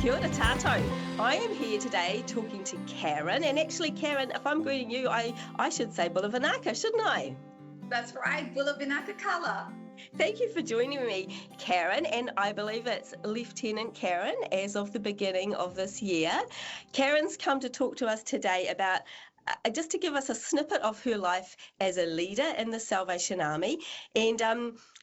Kia ora tātou. I am here today talking to Karen, and actually, Karen, if I'm greeting you, I should say Bula Vinaka, shouldn't I? That's right, Bula Vinaka Kala. Thank you for joining me, Karen, and I believe it's Lieutenant Karen as of the beginning of this year. Karen's come to talk to us today about just to give us a snippet of her life as a leader in the Salvation Army, and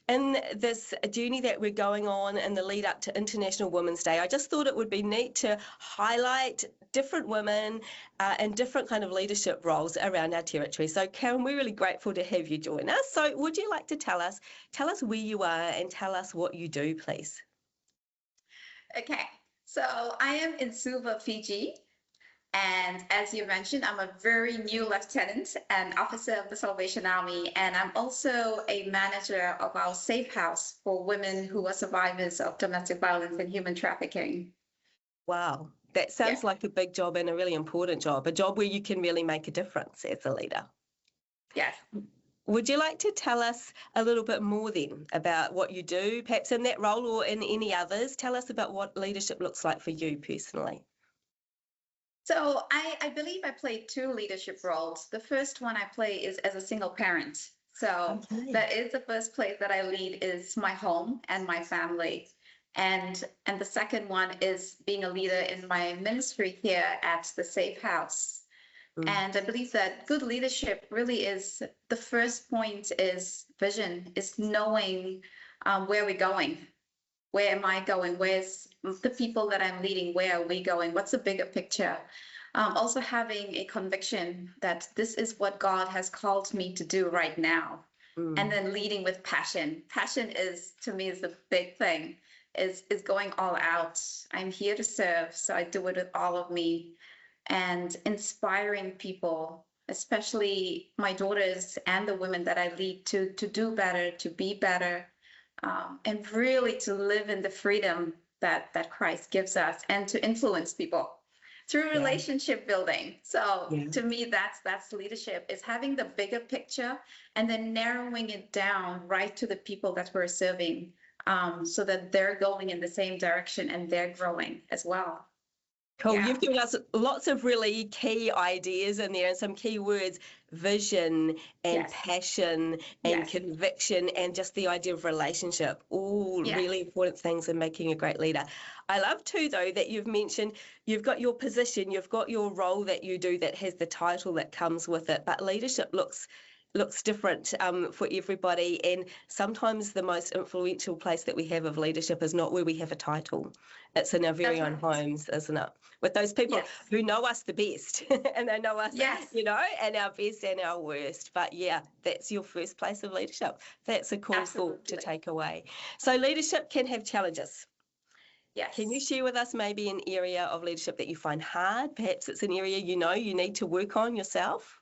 in this journey that we're going on in the lead up to International Women's Day, I just thought it would be neat to highlight different women and different kind of leadership roles around our territory. So Karen, we're really grateful to have you join us. So would you like to tell us where you are and tell us what you do, please? Okay, so I am in Suva, Fiji. And as you mentioned, I'm a very new lieutenant and officer of the Salvation Army. And I'm also a manager of our safe house for women who are survivors of domestic violence and human trafficking. Wow, that sounds like a big job and a really important job, a job where you can really make a difference as a leader. Yes. Would you like to tell us a little bit more then about what you do, perhaps in that role or in any others? Tell us about what leadership looks like for you personally. So I believe I played two leadership roles. The first one I play is as a single parent. So that is the first place that I lead is my home and my family. And the second one is being a leader in my ministry here at the Safe House. And I believe that good leadership really is the first point is vision, is knowing where we're going. Where am I going? Where's the people that I'm leading? Where are we going? What's the bigger picture? Also having a conviction that this is what God has called me to do right now. And then leading with passion. Passion is, to me, is the big thing, is going all out. I'm here to serve, so I do it with all of me. And inspiring people, especially my daughters and the women that I lead to do better, to be better. And really to live in the freedom that Christ gives us and to influence people through relationship building. So to me, that's leadership, is having the bigger picture and then narrowing it down right to the people that we're serving so that they're going in the same direction and they're growing as well. Cool. You've given us lots of really key ideas in there and some key words, vision and passion and conviction and just the idea of relationship, all really important things in making a great leader. I love too, though, that you've mentioned you've got your position, you've got your role that you do that has the title that comes with it, but leadership looks different for everybody, and sometimes the most influential place that we have of leadership is not where we have a title. It's in our very own homes, isn't it? With those people who know us the best and they know us, and our best and our worst. But that's your first place of leadership. That's a cool thought to take away. So leadership can have challenges. Yes. Can you share with us maybe an area of leadership that you find hard? Perhaps it's an area you need to work on yourself?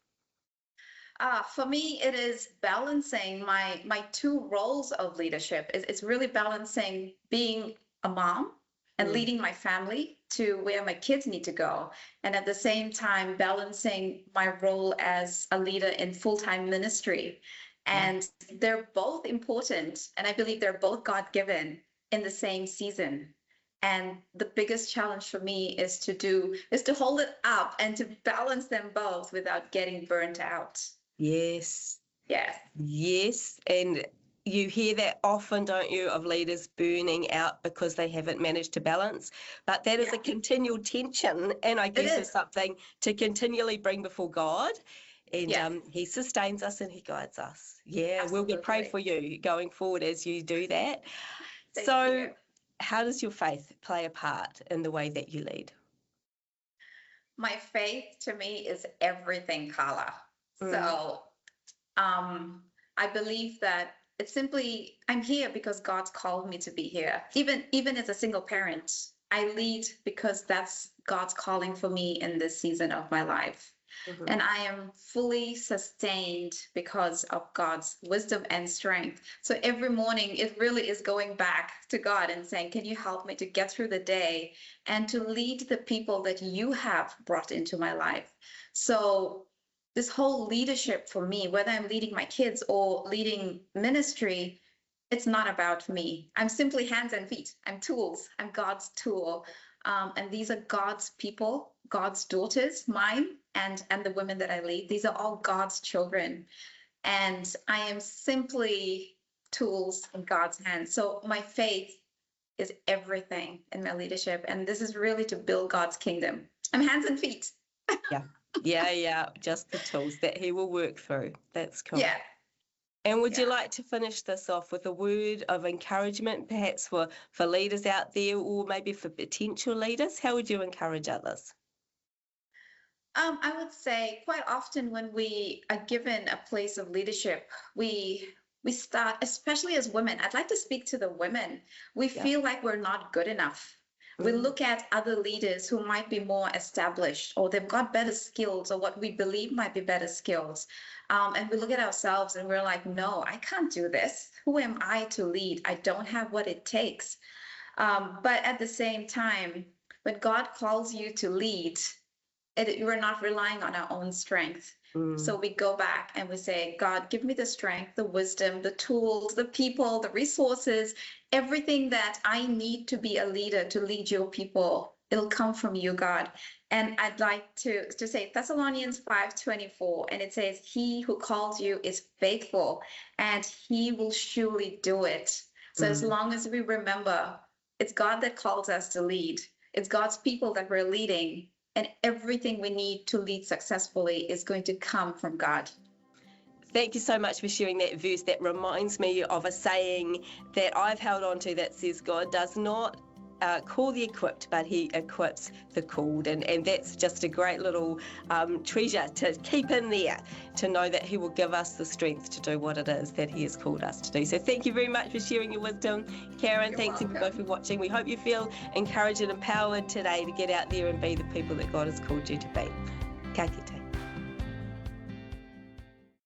For me, it is balancing my two roles of leadership. It's really balancing being a mom and leading my family to where my kids need to go. And at the same time, balancing my role as a leader in full-time ministry. And they're both important. And I believe they're both God-given in the same season. And the biggest challenge for me is to hold it up and to balance them both without getting burnt out. Yes. Yes. Yes. And you hear that often, don't you, of leaders burning out because they haven't managed to balance. But that is a continual tension, and I guess is something to continually bring before God. And he sustains us and he guides us. Yeah, we're going to pray for you going forward as you do that. Thank you. How does your faith play a part in the way that you lead? My faith to me is everything, Carla. So I believe that it's simply, I'm here because God's called me to be here. Even as a single parent, I lead because that's God's calling for me in this season of my life. And I am fully sustained because of God's wisdom and strength. So every morning, it really is going back to God and saying, can you help me to get through the day and to lead the people that you have brought into my life? So this whole leadership for me, whether I'm leading my kids or leading ministry, it's not about me. I'm simply hands and feet. I'm tools. I'm God's tool. And these are God's people, God's daughters, mine, and the women that I lead. These are all God's children. And I am simply tools in God's hands. So my faith is everything in my leadership. And this is really to build God's kingdom. I'm hands and feet. Yeah. Just the tools that he will work through. That's cool. Yeah. And would you like to finish this off with a word of encouragement, perhaps for leaders out there, or maybe for potential leaders? How would you encourage others? I would say quite often when we are given a place of leadership, we start, especially as women, I'd like to speak to the women. We feel like we're not good enough. We look at other leaders who might be more established, or they've got better skills, or what we believe might be better skills. And we look at ourselves and we're like, no, I can't do this. Who am I to lead? I don't have what it takes. But at the same time, when God calls you to lead, we're not relying on our own strength. So we go back and we say, God, give me the strength, the wisdom, the tools, the people, the resources, everything that I need to be a leader, to lead your people. It'll come from you, God. And I'd like to say Thessalonians 5:24, and it says, he who calls you is faithful, and he will surely do it. So as long as we remember, it's God that calls us to lead. It's God's people that we're leading. And everything we need to lead successfully is going to come from God. Thank you so much for sharing that verse. That reminds me of a saying that I've held on to that says, God does not call the equipped, but he equips the called. And that's just a great little treasure to keep in there, to know that he will give us the strength to do what it is that he has called us to do. So thank you very much for sharing your wisdom, Karen. Thanks everybody for watching. We hope you feel encouraged and empowered today to get out there and be the people that God has called you to be. Ka kite.